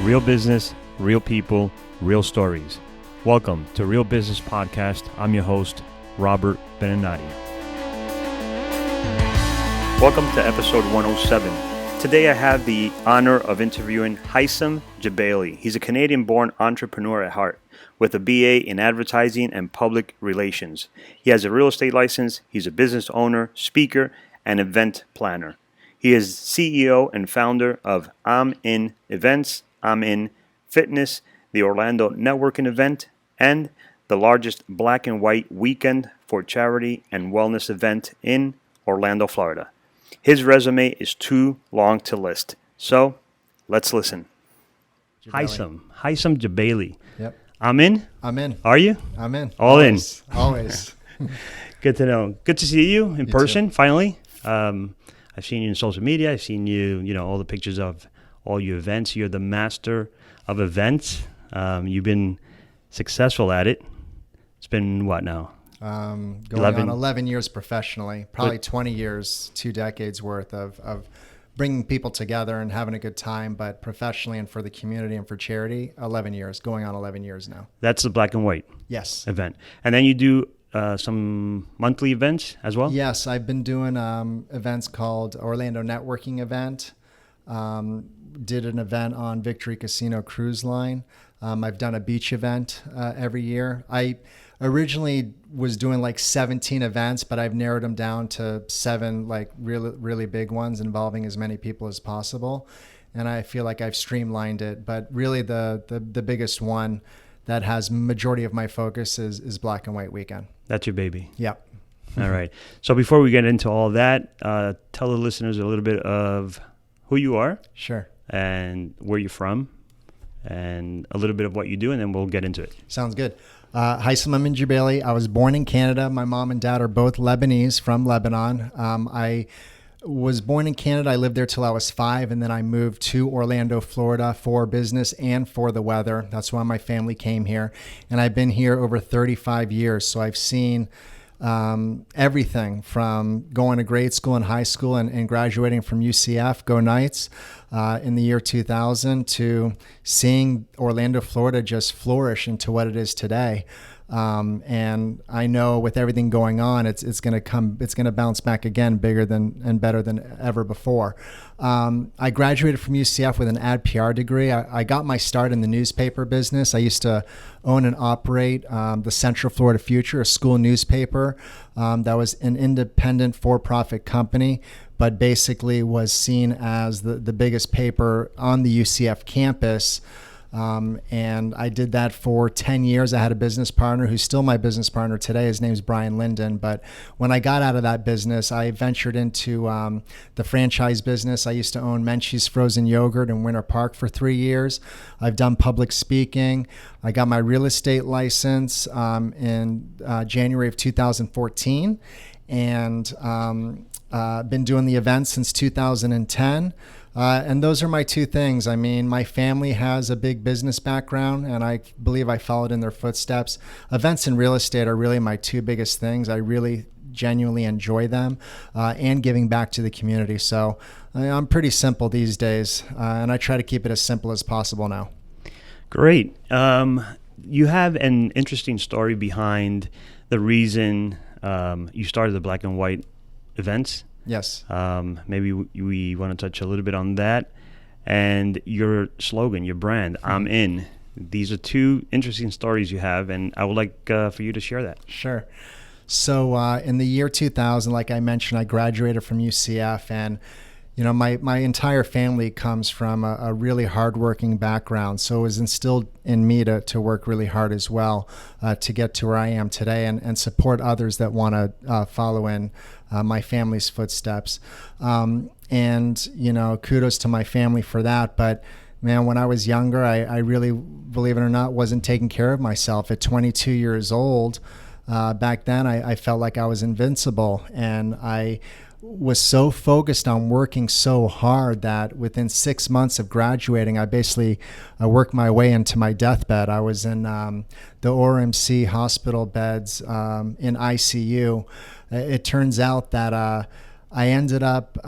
Real business, real people, real stories. Welcome to Real Business Podcast. I'm your host, Robert Benenati. Welcome to episode 107. Today I have the honor of interviewing Heissam Jebailey. He's a Canadian-born entrepreneur at heart with a BA in advertising and public relations. He has a real estate license. He's a business owner, speaker, and event planner. He is CEO and founder of I'm In Events, I'm In Fitness, the Orlando networking event, and the largest black and white weekend for charity and wellness event in Orlando, Florida. His resume is too long to list, so let's listen. Heissam Jebailey. Yep. I'm in. Are you? I'm in. Always. Always. Good to know. Good to see you in person, too. Finally. I've seen you in social media. I've seen you, all the pictures of all your events. You're the master of events. You've been successful at it. It's been what now? Going on 11 years professionally, probably 20 years, 2 decades worth of bringing people together and having a good time, but professionally and for the community and for charity, 11 years, going on 11 years now. That's the black and white event. And then you do some monthly events as well? Yes, I've been doing events called Orlando Networking Event. Did an event on Victory Casino Cruise Line. I've done a beach event every year. I originally was doing like 17 events, but I've narrowed them down to 7 like really, really big ones involving as many people as possible. And I feel like I've streamlined it. But really the biggest one that has majority of my focus is Black and White Weekend. That's your baby. Yep. All right. So before we get into all that, tell the listeners a little bit of who you are. Sure. And where you're from and a little bit of what you do, and then we'll get into it. Sounds good. Heissam Jebailey. I was born in Canada. My mom and dad are both Lebanese from Lebanon. I was born in Canada. I lived there till I was 5, and then I moved to Orlando, Florida for business and for the weather. That's why my family came here. And I've been here over 35 years. So I've seen everything from going to grade school and high school and graduating from UCF, Go Knights, in the year 2000 to seeing Orlando, Florida just flourish into what it is today. And I know with everything going on, it's going to bounce back again bigger than and better than ever before. I graduated from UCF with an ad PR degree. I got my start in the newspaper business. I used to own and operate the Central Florida Future, a school newspaper that was an independent for-profit company, but basically was seen as the biggest paper on the UCF campus. And I did that for 10 years. I had a business partner who's still my business partner today. His name's Brian Linden. But when I got out of that business, I ventured into the franchise business. I used to own Menchie's Frozen Yogurt in Winter Park for 3 years. I've done public speaking. I got my real estate license in January of 2014. And been doing the events since 2010. And those are my 2 things. I mean, my family has a big business background, and I believe I followed in their footsteps. Events and real estate are really my 2 biggest things. I really genuinely enjoy them and giving back to the community. So I'm pretty simple these days, and I try to keep it as simple as possible now. Great. You have an interesting story behind the reason you started the black and white events. Yes. Maybe we want to touch a little bit on that. And your slogan, your brand, I'm In. These are 2 interesting stories you have, and I would like for you to share that. Sure. So in the year 2000, like I mentioned, I graduated from UCF, and my entire family comes from a really hardworking background. So it was instilled in me to work really hard as well to get to where I am today and support others that want to follow in my family's footsteps. And, kudos to my family for that. But man, when I was younger, I really, believe it or not, wasn't taking care of myself. At 22 years old, back then, I felt like I was invincible. And I was so focused on working so hard that within 6 months of graduating, I basically worked my way into my deathbed. I was in the ORMC hospital beds in ICU. It turns out that I ended up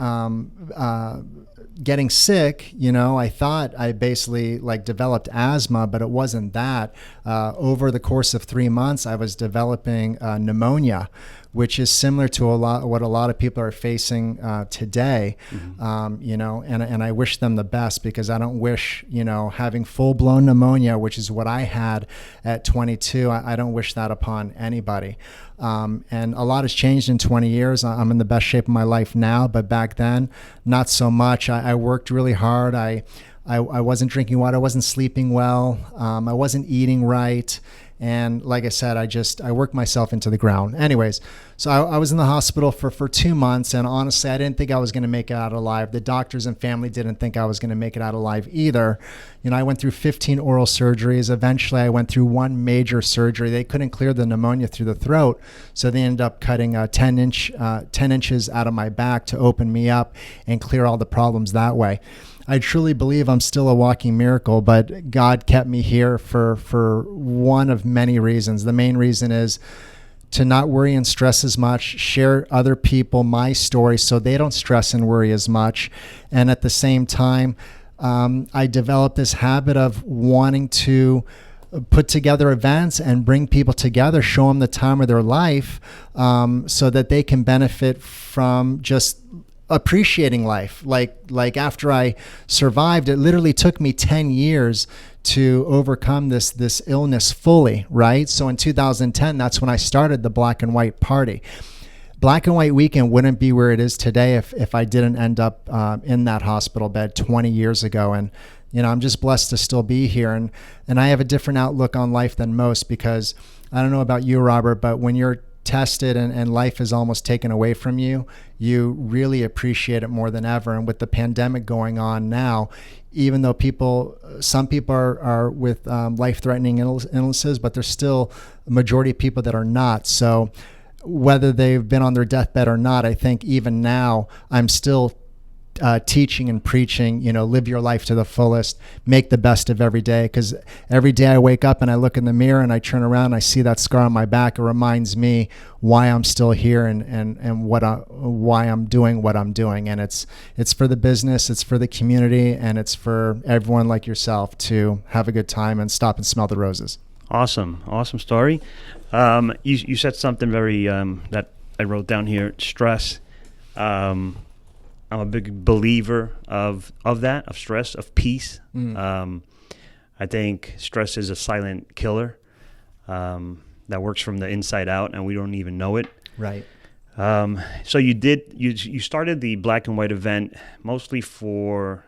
getting sick, I thought I basically like developed asthma, but it wasn't that. Over the course of 3 months, I was developing pneumonia, which is similar to what a lot of people are facing today. And I wish them the best, because I don't wish, having full-blown pneumonia, which is what I had at 22, I don't wish that upon anybody. And a lot has changed in 20 years. I'm in the best shape of my life now, but back then, not so much. I worked really hard. I wasn't drinking water. I wasn't sleeping well. I wasn't eating right. And like I said, I worked myself into the ground. Anyways, so I was in the hospital for 2 months, and honestly, I didn't think I was going to make it out alive. The doctors and family didn't think I was going to make it out alive either. I went through 15 oral surgeries. Eventually, I went through one major surgery. They couldn't clear the pneumonia through the throat, so they ended up cutting 10 inches out of my back to open me up and clear all the problems that way. I truly believe I'm still a walking miracle, but God kept me here for one of many reasons. The main reason is to not worry and stress as much, share other people my story so they don't stress and worry as much. And at the same time, I developed this habit of wanting to put together events and bring people together, show them the time of their life, so that they can benefit from just appreciating life. Like after I survived, it literally took me 10 years to overcome this illness fully, right? So in 2010, that's when I started the Black and White Party. Black and White Weekend wouldn't be where it is today if I didn't end up in that hospital bed 20 years ago. And I'm just blessed to still be here. And I have a different outlook on life than most, because I don't know about you, Robert, but when you're tested and life is almost taken away from you, you really appreciate it more than ever. And with the pandemic going on now, even though some people are with life-threatening illnesses, but there's still a majority of people that are not. So whether they've been on their deathbed or not, I think even now I'm still teaching and preaching, live your life to the fullest, make the best of every day. Because every day I wake up and I look in the mirror and I turn around and I see that scar on my back. It reminds me why I'm still here and why I'm doing what I'm doing. And it's for the business, it's for the community, and it's for everyone like yourself to have a good time and stop and smell the roses. Awesome story. You said something very that I wrote down here: stress. I'm a big believer of stress, of peace. I think stress is a silent killer that works from the inside out, and we don't even know it. Right. So you started the Black and White event mostly to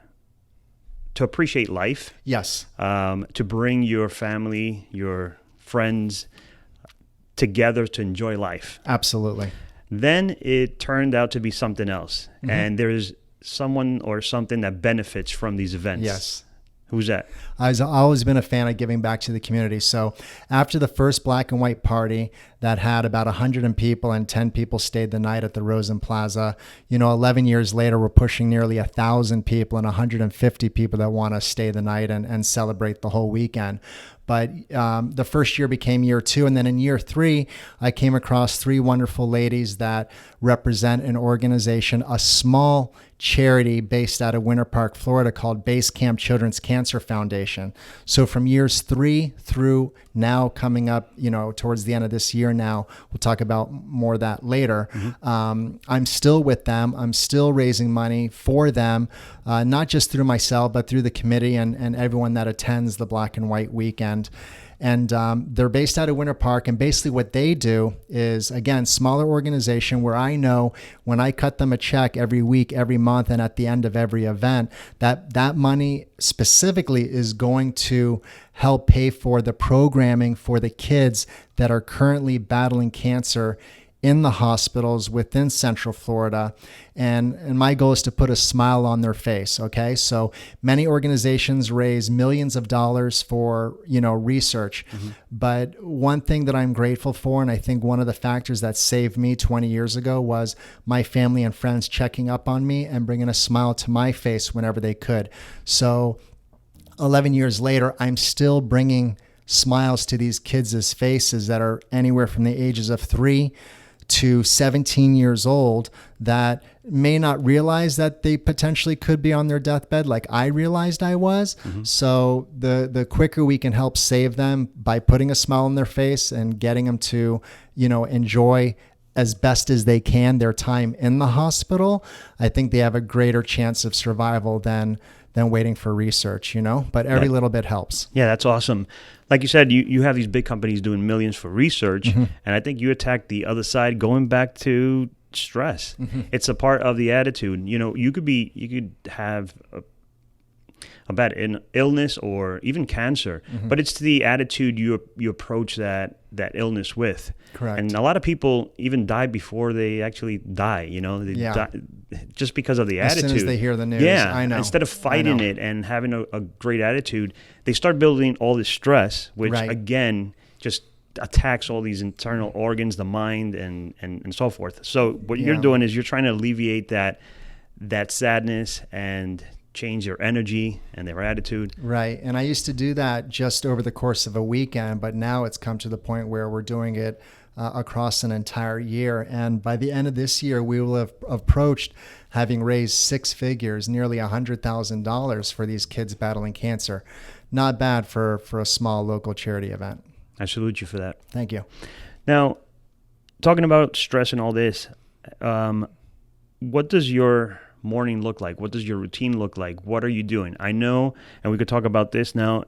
appreciate life. Yes. To bring your family, your friends together to enjoy life. Absolutely. Then it turned out to be something else. Mm-hmm. And there's someone or something that benefits from these events. Yes. Who's that? I've always been a fan of giving back to the community. So after the first Black and White Party that had about 100 people and 10 people stayed the night at the Rosen Plaza, 11 years later, we're pushing nearly 1,000 people and 150 people that want to stay the night and celebrate the whole weekend. But the first year became year 2. And then in year 3, I came across 3 wonderful ladies that represent an organization, a small charity based out of Winter Park, Florida, called Base Camp Children's Cancer Foundation. So from years 3 through now, coming up, towards the end of this year now, we'll talk about more of that later. Mm-hmm. I'm still with them. I'm still raising money for them, not just through myself, but through the committee and everyone that attends the Black and White Weekend. And they're based out of Winter Park. And basically what they do is, again, smaller organization where I know when I cut them a check every week, every month, and at the end of every event, that money specifically is going to help pay for the programming for the kids that are currently battling cancer in the hospitals within Central Florida. And my goal is to put a smile on their face. Okay. So many organizations raise millions of dollars for, research. Mm-hmm. But one thing that I'm grateful for, and I think one of the factors that saved me 20 years ago, was my family and friends checking up on me and bringing a smile to my face whenever they could. So 11 years later, I'm still bringing smiles to these kids' faces that are anywhere from the ages of 3 to 17 years old that may not realize that they potentially could be on their deathbed like I realized I was. So the quicker we can help save them by putting a smile on their face and getting them to, enjoy as best as they can their time in the hospital, I think they have a greater chance of survival than waiting for research, but every little bit helps. Yeah, that's awesome. Like you said, you have these big companies doing millions for research, and I think you attack the other side going back to stress. It's a part of the attitude. You could have a bad illness or even cancer, but it's the attitude you approach that illness with. Correct. And a lot of people even die before they actually die. They die just because of the attitude. As soon as they hear the news, yeah, I know. Instead of fighting it and having a great attitude, they start building all this stress, which again just attacks all these internal organs, the mind, and so forth. So what you're doing is you're trying to alleviate that sadness and change their energy and their attitude. Right. And I used to do that just over the course of a weekend, but now it's come to the point where we're doing it across an entire year. And by the end of this year, we will have approached having raised six figures, nearly $100,000 for these kids battling cancer. Not bad for a small local charity event. I salute you for that. Thank you. Now, talking about stress and all this, what does your morning look like? What does your routine look like? What are you doing? I know, and we could talk about this now,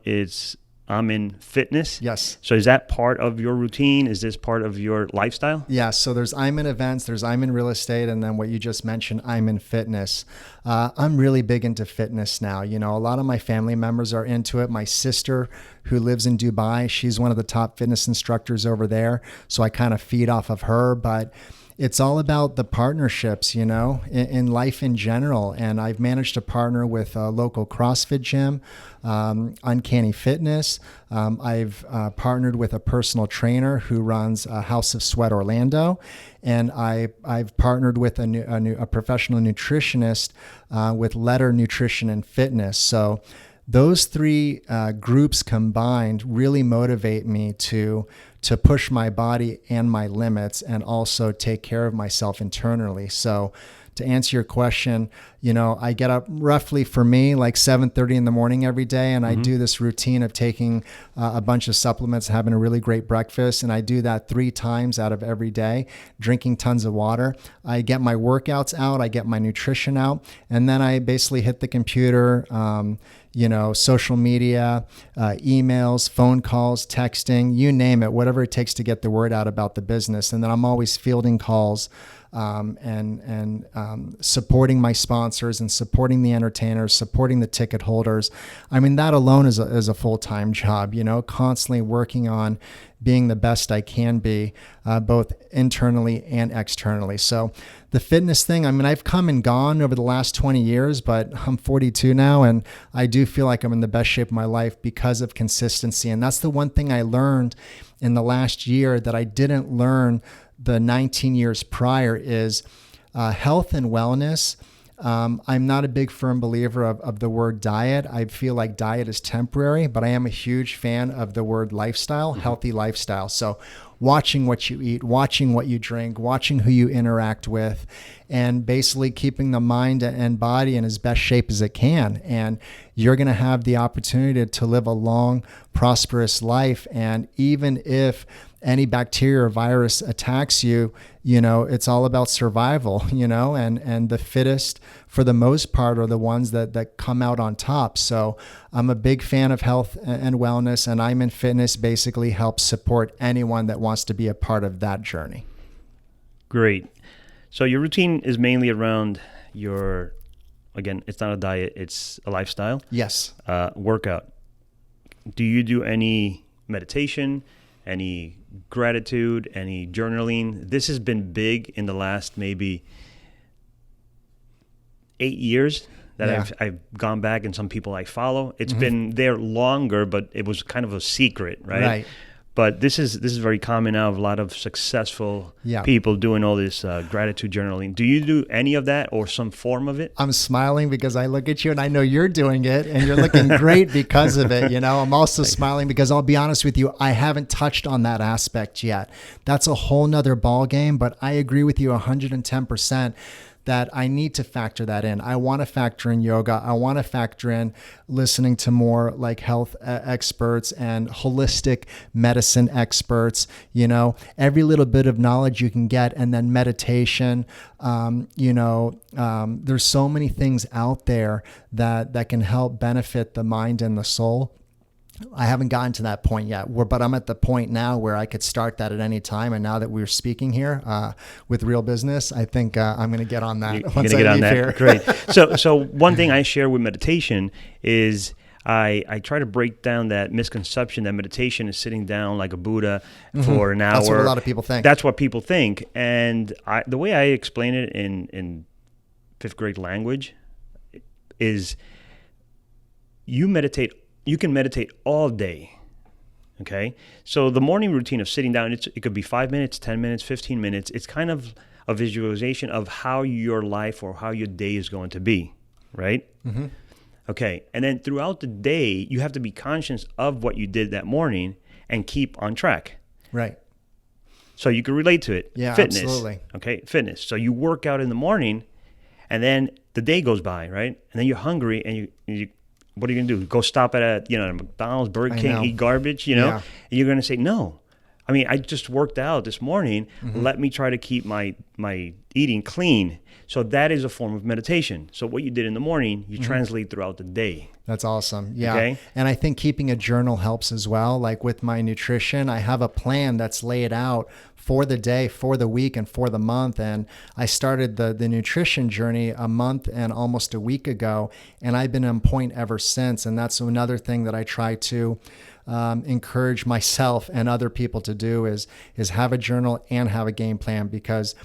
I'm in fitness. Yes. So is that part of your routine? Is this part of your lifestyle? Yeah. So there's I'm in events, there's I'm in real estate, and then what you just mentioned, I'm in fitness. I'm really big into fitness now. A lot of my family members are into it. My sister, who lives in Dubai, she's one of the top fitness instructors over there. So I kind of feed off of her, but it's all about the partnerships, in life in general. And I've managed to partner with a local CrossFit gym, Uncanny Fitness. I've partnered with a personal trainer who runs House of Sweat Orlando. And I've partnered with a professional nutritionist with Letter Nutrition and Fitness. So those three groups combined really motivate me to push my body and my limits and also take care of myself internally. So to answer your question, I get up roughly for me like 7:30 in the morning every day, and I do this routine of taking a bunch of supplements, having a really great breakfast, and I do that 3 times out of every day, drinking tons of water. I get my workouts out, I get my nutrition out, and then I basically hit the computer, social media, emails, phone calls, texting, you name it, whatever it takes to get the word out about the business. And then I'm always fielding calls and supporting my sponsors and supporting the entertainers, supporting the ticket holders. I mean, that alone is a full-time job, constantly working on being the best I can be, both internally and externally. So the fitness thing, I've come and gone over the last 20 years, but I'm 42 now, and I do feel like I'm in the best shape of my life because of consistency. And that's the one thing I learned in the last year that I didn't learn the 19 years prior is health and wellness. I'm not a big firm believer of the word diet. I feel like diet is temporary, but I am a huge fan of the word lifestyle, healthy lifestyle. So watching what you eat, watching what you drink, watching who you interact with, and basically keeping the mind and body in as best shape as it can. And you're going to have the opportunity to live a long, prosperous life. And even if any bacteria or virus attacks you, it's all about survival, and the fittest for the most part are the ones that come out on top. So I'm a big fan of health and wellness, and I'm in fitness basically helps support anyone that wants to be a part of that journey. Great. So your routine is mainly around again, it's not a diet, it's a lifestyle. Yes. Workout. Do you do any meditation, any gratitude, any journaling? This has been big in the last maybe 8 years that I've gone back, and some people I follow. It's been there longer, but it was kind of a secret, right? But this is very common now. A lot of successful people doing all this gratitude journaling. Do you do any of that or some form of it? I'm smiling because I look at you and I know you're doing it and you're looking great because of it. I'm also smiling because I'll be honest with you, I haven't touched on that aspect yet. That's a whole nother ball game, but I agree with you 110%. That I need to factor that in. I want to factor in yoga. I want to factor in listening to more like health experts and holistic medicine experts, every little bit of knowledge you can get. And then meditation, there's so many things out there that can help benefit the mind and the soul. I haven't gotten to that point yet, but I'm at the point now where I could start that at any time. And now that we're speaking here with Real Business, I think I'm going to get on that. You're going to get on that. Here. Great. So one thing I share with meditation is I try to break down that misconception that meditation is sitting down like a Buddha for an hour. That's what a lot of people think. That's what people think. And the way I explain it in fifth grade language is you can meditate all day, okay? So the morning routine of sitting down, it could be 5 minutes, 10 minutes, 15 minutes. It's kind of a visualization of how your life or how your day is going to be, right? Mm-hmm. Okay, and then throughout the day, you have to be conscious of what you did that morning and keep on track. Right. So you can relate to it. Yeah, fitness, absolutely. Okay, fitness. So you work out in the morning, and then the day goes by, right? And then you're hungry, and you what are you going to do? Go stop at a McDonald's, Burger King, eat garbage, Yeah. And you're going to say, no. I mean, I just worked out this morning. Mm-hmm. Let me try to keep my eating clean. So that is a form of meditation. So what you did in the morning, you translate throughout the day. That's awesome. Yeah. Okay? And I think keeping a journal helps as well. Like with my nutrition, I have a plan that's laid out for the day, for the week, and for the month. And I started the nutrition journey a month and almost a week ago, and I've been on point ever since. And that's another thing that I try to encourage myself and other people to do is have a journal and have a game plan, because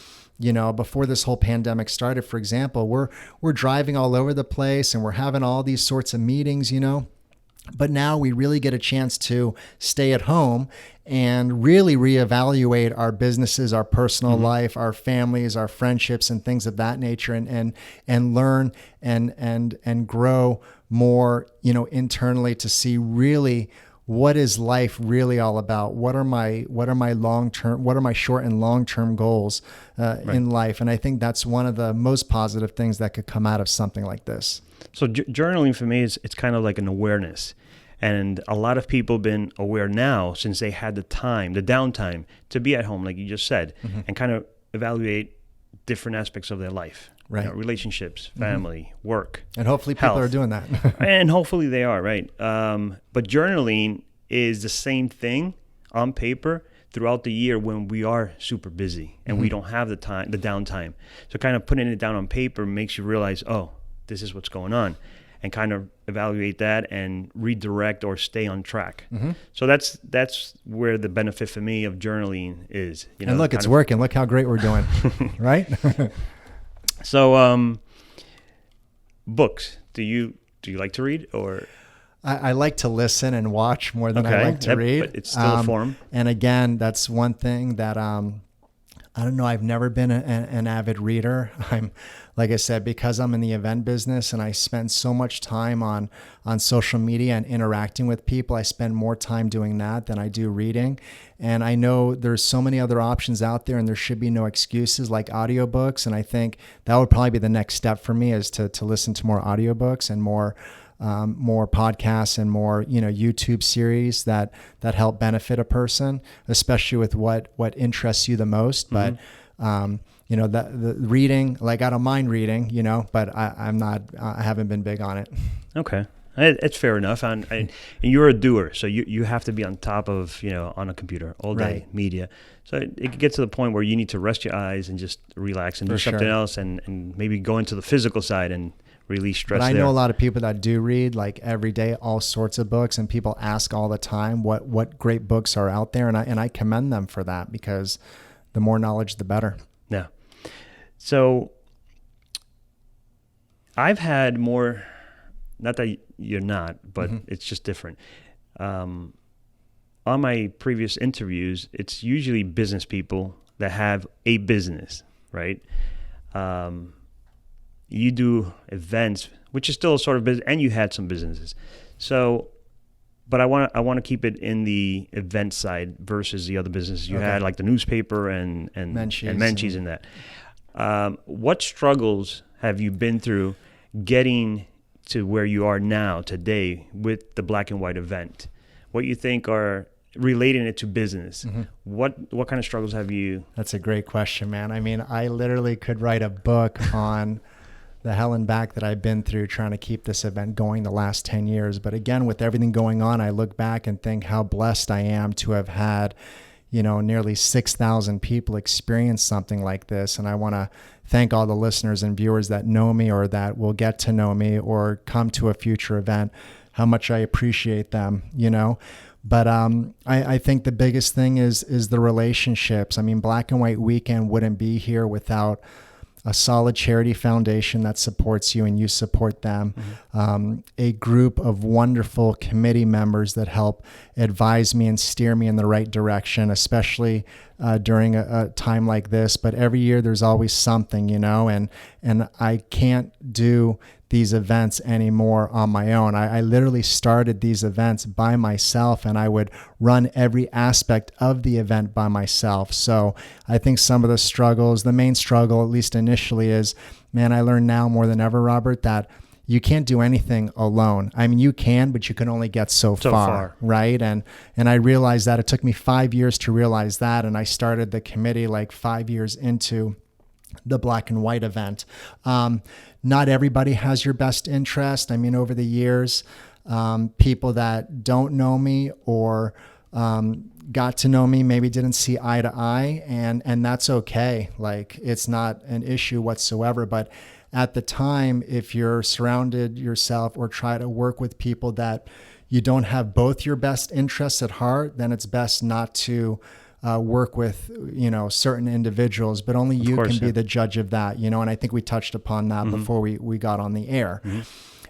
before this whole pandemic started, for example, we're driving all over the place and we're having all these sorts of meetings, but now we really get a chance to stay at home and really reevaluate our businesses, our personal life, our families, our friendships, and things of that nature, and learn and grow more, internally to see really what is life really all about? What are my short and long-term goals in life? And I think that's one of the most positive things that could come out of something like this. So journaling for me it's kind of like an awareness. And a lot of people have been aware now since they had the time, the downtime to be at home, like you just said, and kind of evaluate different aspects of their life. Right. Relationships, family, work. And hopefully people are doing that. And hopefully they are, right? But journaling is the same thing on paper throughout the year when we are super busy and we don't have the downtime. So kind of putting it down on paper makes you realize, oh, this is what's going on, and kind of evaluate that and redirect or stay on track. So that's where the benefit for me of journaling is. And look, it's working. Look how great we're doing, right? So, books. Do you like to read or? I like to listen and watch more than I like to read. But it's still a form. And again, that's one thing that I don't know. I've never been an avid reader. Like I said, because I'm in the event business and I spend so much time on social media and interacting with people, I spend more time doing that than I do reading. And I know there's so many other options out there, and there should be no excuses like audiobooks. And I think that would probably be the next step for me, is to listen to more audiobooks and more podcasts and more, YouTube series that help benefit a person, especially with what interests you the most. But, the reading, like I don't mind reading, but I haven't been big on it. Okay. It's fair enough. And you're a doer, so you have to be on top of, on a computer all day, right. Media. So it gets to the point where you need to rest your eyes and just relax and do something else and maybe go into the physical side and release stress. But I know a lot of people that do read like every day, all sorts of books, and people ask all the time what great books are out there. And I commend them for that, because the more knowledge, the better. Yeah. So I've had more, not that you're not, but it's just different. On on my previous interviews, it's usually business people that have a business, right? You do events, which is still a sort of business, and you had some businesses. So, but I want to keep it in the event side versus the other businesses you had, like the newspaper and Menchie's and that. What struggles have you been through getting to where you are now today with the black and white event? What you think are relating it to business? What kind of struggles have you? That's a great question, man. I mean, I literally could write a book on the hell and back that I've been through trying to keep this event going the last 10 years. But again, with everything going on, I look back and think how blessed I am to have had, nearly 6,000 people experience something like this. And I want to thank all the listeners and viewers that know me or that will get to know me or come to a future event, how much I appreciate them, But I think the biggest thing is the relationships. I mean, Black and White Weekend wouldn't be here without a solid charity foundation that supports you and you support them, a group of wonderful committee members that help advise me and steer me in the right direction, especially during a time like this. But every year there's always something, and I can't do these events anymore on my own. I literally started these events by myself, and I would run every aspect of the event by myself. So I think some of the struggles, the main struggle, at least initially, is, man, I learn now more than ever, Robert, that you can't do anything alone. I mean, you can, but you can only get so far, right? And I realized that. It took me 5 years to realize that, and I started the committee like 5 years into the black and white event. Not everybody has your best interest. I mean, over the years, people that don't know me or got to know me maybe didn't see eye to eye, and that's okay. Like, it's not an issue whatsoever. But at the time, if you're surrounded yourself or try to work with people that you don't have both your best interests at heart, then it's best not to work with, certain individuals, but only you can be the judge of that, and I think we touched upon that before we got on the air.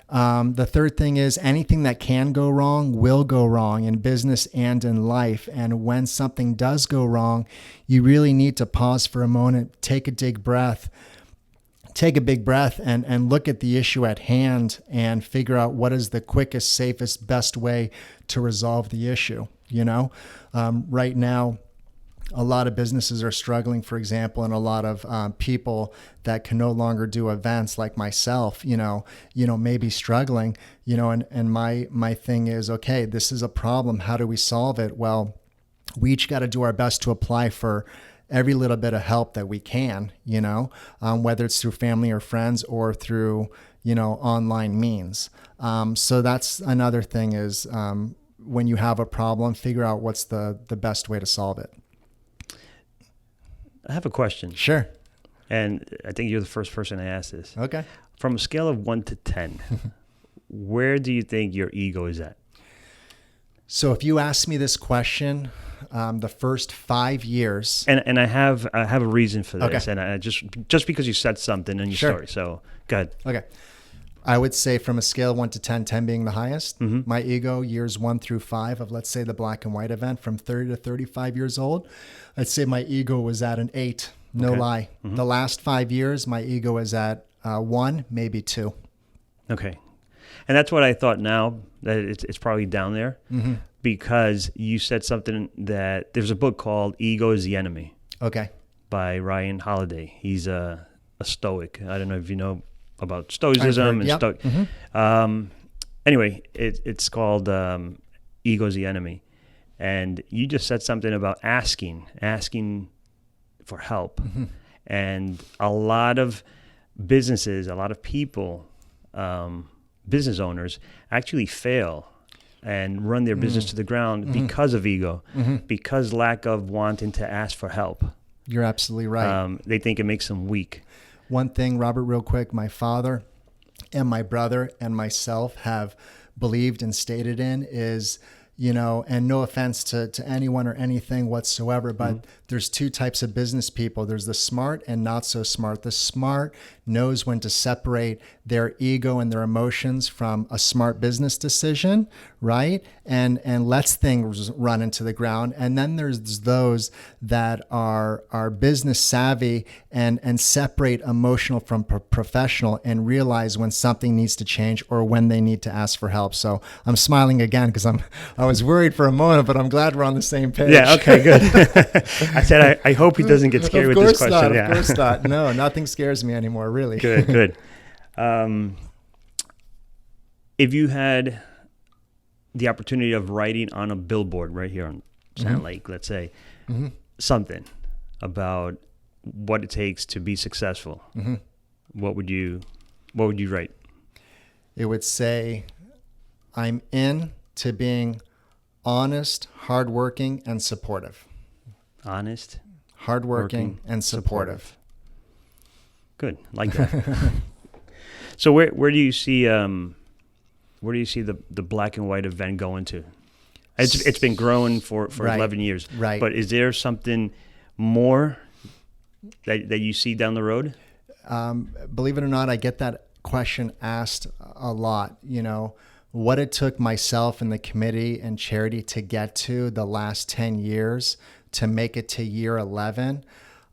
The third thing is anything that can go wrong will go wrong in business and in life. And when something does go wrong, you really need to pause for a moment, take a big breath and look at the issue at hand and figure out what is the quickest, safest, best way to resolve the issue. Right now, a lot of businesses are struggling, for example, and a lot of people that can no longer do events like myself, may be struggling, and my thing is, okay, this is a problem. How do we solve it? Well, we each got to do our best to apply for every little bit of help that we can, whether it's through family or friends or through, online means. So that's another thing is when you have a problem, figure out what's the best way to solve it. I have a question. Sure. And I think you're the first person to ask this. Okay. From a scale of 1 to 10, where do you think your ego is at? So if you ask me this question, the first 5 years, and I have a reason for this, okay. And I just because you said something in your story, so go ahead. Okay, I would say from a scale of 1 to 10, 10 being the highest, my ego years 1 through 5 of, let's say, the black and white event from 30 to 35 years old, I'd say my ego was at an 8. No lie. The last 5 years, my ego is at 1, maybe 2. Okay, and that's what I thought. Now that it's probably down there. Because you said something that there's a book called Ego is the Enemy. Okay. By Ryan Holiday. He's a Stoic. I don't know if you know about Stoicism and Stoic. Anyway, it's called Ego is the Enemy. And you just said something about asking for help. And a lot of businesses, a lot of people, business owners actually fail and run their business to the ground because of ego, because lack of wanting to ask for help. You're absolutely right. They think it makes them weak. One thing, Robert, real quick, my father and my brother and myself have believed and stated in is, and no offense to anyone or anything whatsoever, but there's two types of business people. There's the smart and not so smart. The smart knows when to separate their ego and their emotions from a smart business decision, right? And lets things run into the ground. And then there's those that are business savvy and separate emotional from professional and realize when something needs to change or when they need to ask for help. So I'm smiling again because I was worried for a moment, but I'm glad we're on the same page. Yeah. Okay. Good. I said I hope he doesn't get scared with this question. Of course not. No, nothing scares me anymore. Really. Good. If you had the opportunity of writing on a billboard right here on Sand Lake, let's say, something about what it takes to be successful, what would you write? It would say, I'm in to being honest, hardworking, and supportive. Honest, hardworking, and supportive. Good, like that. So where do you see the black and white event going to? It's been growing for right. 11 years, right? But is there something more that you see down the road? Believe it or not, I get that question asked a lot. What it took myself and the committee and charity to get to the last 10 years to make it to year 11.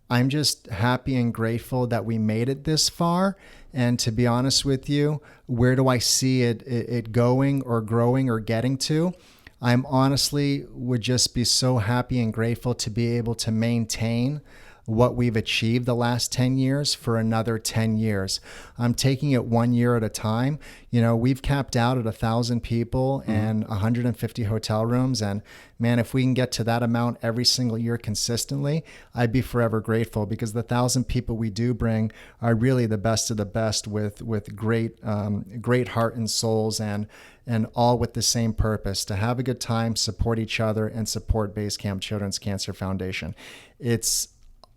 I'm just happy and grateful that we made it this far. And to be honest with you, where do I see it going or growing or getting to? I'm honestly would just be so happy and grateful to be able to maintain what we've achieved the last 10 years for another 10 years. I'm taking it 1 year at a time. We've capped out at 1,000 people and 150 hotel rooms. And man, if we can get to that amount every single year consistently, I'd be forever grateful, because the 1,000 people we do bring are really the best of the best with great heart and souls, and all with the same purpose: to have a good time, support each other, and support Basecamp Children's Cancer Foundation. It's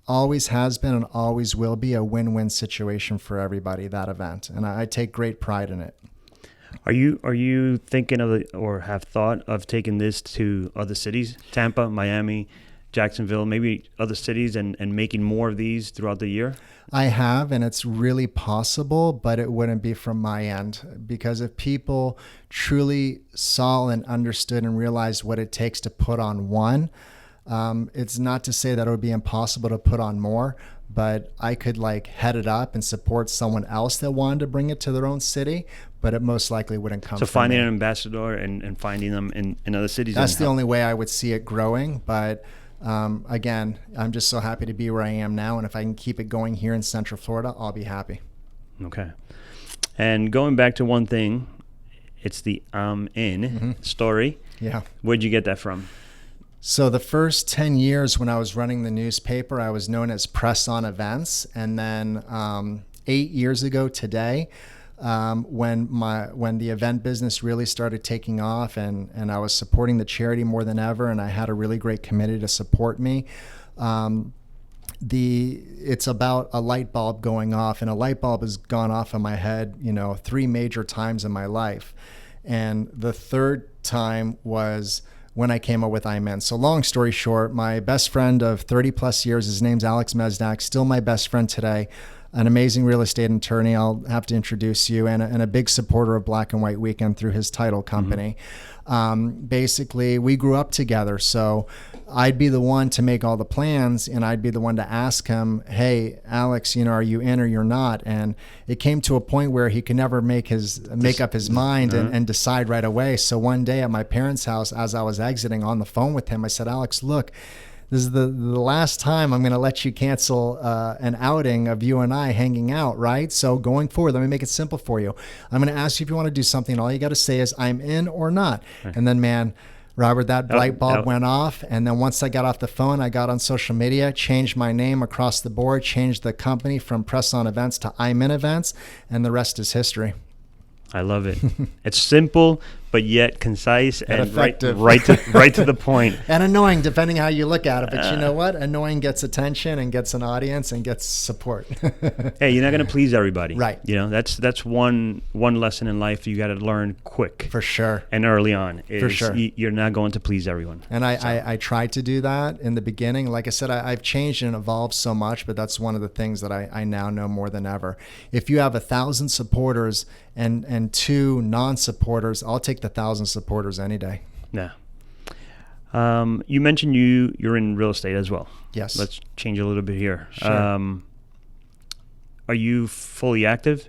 always has been and always will be a win-win situation for everybody, that event. And I take great pride in it. Are you thinking of or have thought of taking this to other cities, Tampa, Miami, Jacksonville, maybe other cities, and making more of these throughout the year? I have, and it's really possible, but it wouldn't be from my end, because if people truly saw and understood and realized what it takes to put on one, it's not to say that it would be impossible to put on more, but I could head it up and support someone else that wanted to bring it to their own city, but it most likely wouldn't come from me. So finding an ambassador and finding them in other cities. That's the only way I would see it growing. But again, I'm just so happy to be where I am now. And if I can keep it going here in Central Florida, I'll be happy. Okay. And going back to one thing, it's the I'm in story. Yeah. Where'd you get that from? So the first 10 years when I was running the newspaper, I was known as Press On Events. And then 8 years ago today, when the event business really started taking off, and I was supporting the charity more than ever, and I had a really great committee to support me, it's about a light bulb going off, and a light bulb has gone off in my head, 3 major times in my life. And the third time was when I came up with I'm In. So long story short, my best friend of 30 plus years, his name's Alex Mesdak, still my best friend today, an amazing real estate attorney, I'll have to introduce you, and a big supporter of Black and White Weekend through his title company. Basically, we grew up together, so I'd be the one to make all the plans, and I'd be the one to ask him, hey, Alex, are you in or you're not? And it came to a point where he could never make up his mind and decide right away. So one day at my parents' house, as I was exiting on the phone with him, I said, Alex, look, this is the last time I'm going to let you cancel an outing of you and I hanging out, right? So going forward, let me make it simple for you. I'm going to ask you if you want to do something. All you got to say is I'm in or not. Right. And then, man, Robert, that light bulb went off. And then once I got off the phone, I got on social media, changed my name across the board, changed the company from Press On Events to I'm In Events, and the rest is history. I love it. It's simple, but yet concise and effective. right to the point. And annoying, depending how you look at it. But you know what? Annoying gets attention and gets an audience and gets support. Hey, you're not going to please everybody. Right. You know, that's one lesson in life you got to learn quick. For sure. And early on. For sure. You're not going to please everyone. And I tried to do that in the beginning. Like I said, I've changed and evolved so much, but that's one of the things that I now know more than ever. If you have 1,000 supporters and 2 non-supporters, I'll take the 1,000 supporters any day. Yeah. You mentioned you're in real estate as well. Yes. Let's change a little bit here. Sure. Are you fully active?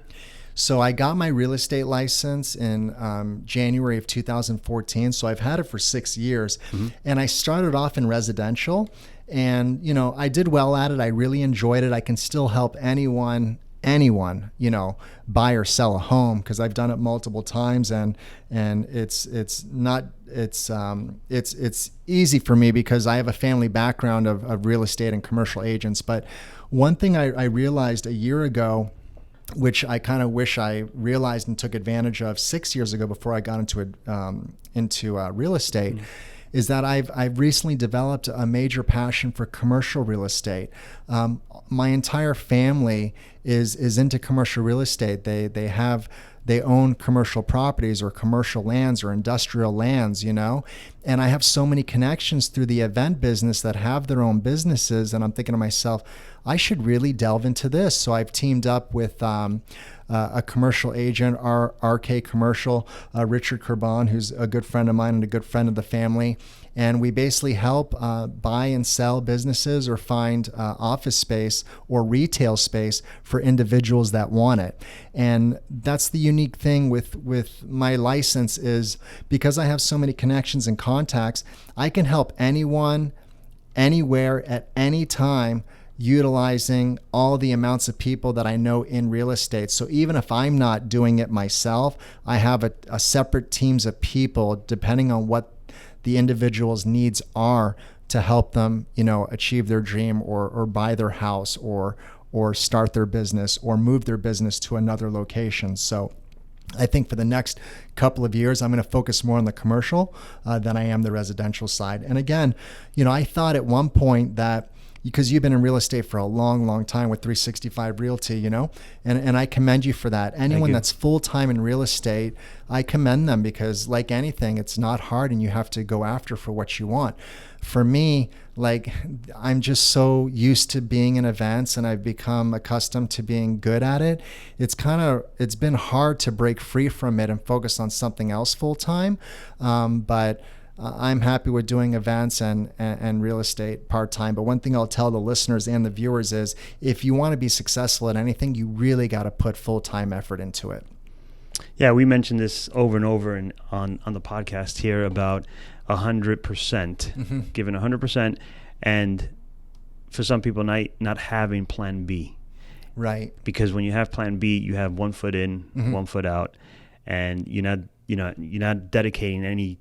So I got my real estate license in January of 2014. So I've had it for 6 years. Mm-hmm. And I started off in residential. And, you know, I did well at it. I really enjoyed it. I can still help anyone, you know, buy or sell a home, because I've done it multiple times, and it's easy for me because I have a family background of real estate and commercial agents. But one thing I realized a year ago, which I kind of wish I realized and took advantage of 6 years ago before I got into real estate, is that I've recently developed a major passion for commercial real estate. My entire family is into commercial real estate. They own commercial properties or commercial lands or industrial lands, you know, and I have so many connections through the event business that have their own businesses. And I'm thinking to myself, I should really delve into this. So I've teamed up with a commercial agent, RK Commercial, Richard Kurban, who's a good friend of mine and a good friend of the family. And we basically help buy and sell businesses or find office space or retail space for individuals that want it. And that's the unique thing with my license, is because I have so many connections and contacts, I can help anyone, anywhere, at any time, utilizing all the amounts of people that I know in real estate. So even if I'm not doing it myself, I have a separate teams of people, depending on what the individual's needs are, to help them, you know, achieve their dream or buy their house or start their business or move their business to another location. So I think for the next couple of years, I'm going to focus more on the commercial than I am the residential side. And again, you know, I thought at one point that, because you've been in real estate for a long, long time with 365 Realty, you know, and I commend you for that. Anyone that's full-time in real estate, I commend them, because like anything, it's not hard and you have to go after for what you want. For me, like, I'm just so used to being in events and I've become accustomed to being good at it. It's been hard to break free from it and focus on something else full-time. But I'm happy with doing events and real estate part-time. But one thing I'll tell the listeners and the viewers is, if you want to be successful at anything, you really got to put full-time effort into it. Yeah, we mentioned this over and over on the podcast here about 100%, giving 100%, and for some people not having plan B. Right. Because when you have plan B, you have 1 foot in, 1 foot out, and you're not dedicating any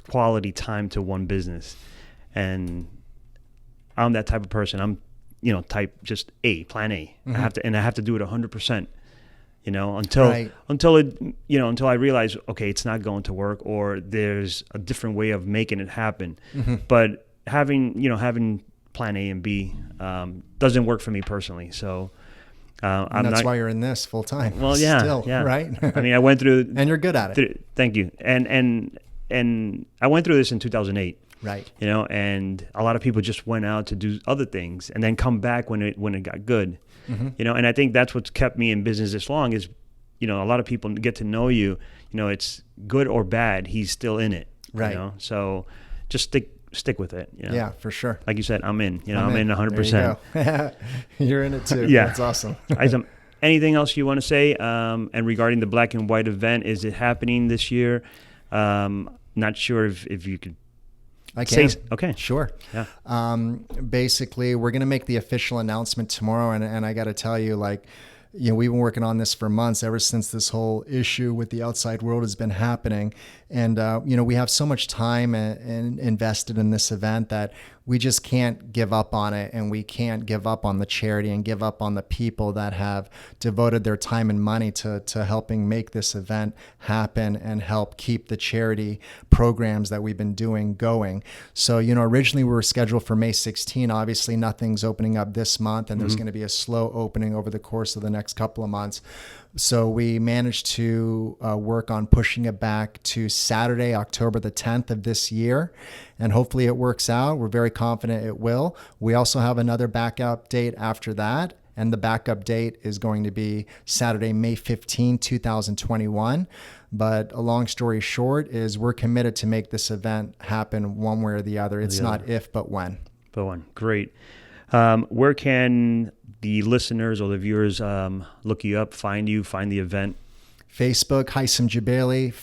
quality time to one business. And I'm that type of person. I'm, type just plan A. I have to do it 100%, until I realize, okay, it's not going to work, or there's a different way of making it happen. But having plan A and B doesn't work for me personally. So that's why you're in this full time. Well, yeah, still, yeah. Right. I mean, I went through, and you're good at it. Thank you. And I went through this in 2008. Right. And a lot of people just went out to do other things and then come back when it got good. And I think that's what's kept me in business this long is, a lot of people get to know you, it's good or bad, he's still in it. Right. So just stick with it. Yeah, for sure. Like you said, I'm in, I'm in 100%. There you go. You're in it too. Yeah. That's awesome. Anything else you want to say? And regarding the black and white event, is it happening this year? Not sure if you could. I can. Okay. Sure. Yeah. Basically, we're going to make the official announcement tomorrow. And I got to tell you, we've been working on this for months, ever since this whole issue with the outside world has been happening. And, we have so much time and invested in this event that we just can't give up on it, and we can't give up on the charity and give up on the people that have devoted their time and money to helping make this event happen and help keep the charity programs that we've been doing going. So, originally we were scheduled for May 16. Obviously, nothing's opening up this month, and there's going to be a slow opening over the course of the next couple of months. So we managed to work on pushing it back to Saturday, October the 10th of this year. And hopefully it works out. We're very confident it will. We also have another backup date after that. And the backup date is going to be Saturday, May 15, 2021. But a long story short is we're committed to make this event happen one way or the other. It's not if, but when. But when. Great. Where can the listeners or the viewers look you up, find the event? Facebook, Heissam Jebailey,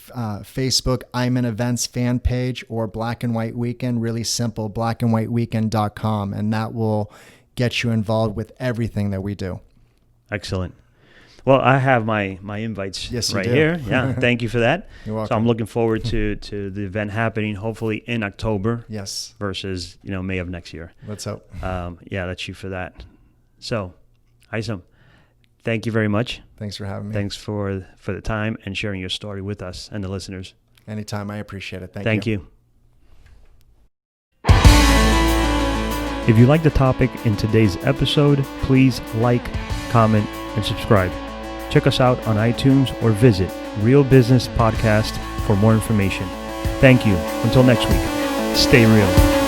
Facebook, I'm in Events fan page, or Black and White Weekend. Really simple, blackandwhiteweekend.com, and that will get you involved with everything that we do. Excellent. Well, I have my invites here. Yeah, thank you for that. You're welcome. So I'm looking forward to the event happening hopefully in October. Yes. Versus May of next year. Let's hope. Let's shoot for that. So, Heissam, thank you very much. Thanks for having me. Thanks for the time and sharing your story with us and the listeners. Anytime. I appreciate it. Thank you. If you like the topic in today's episode, please like, comment, and subscribe. Check us out on iTunes or visit Real Business Podcast for more information. Thank you. Until next week, stay real.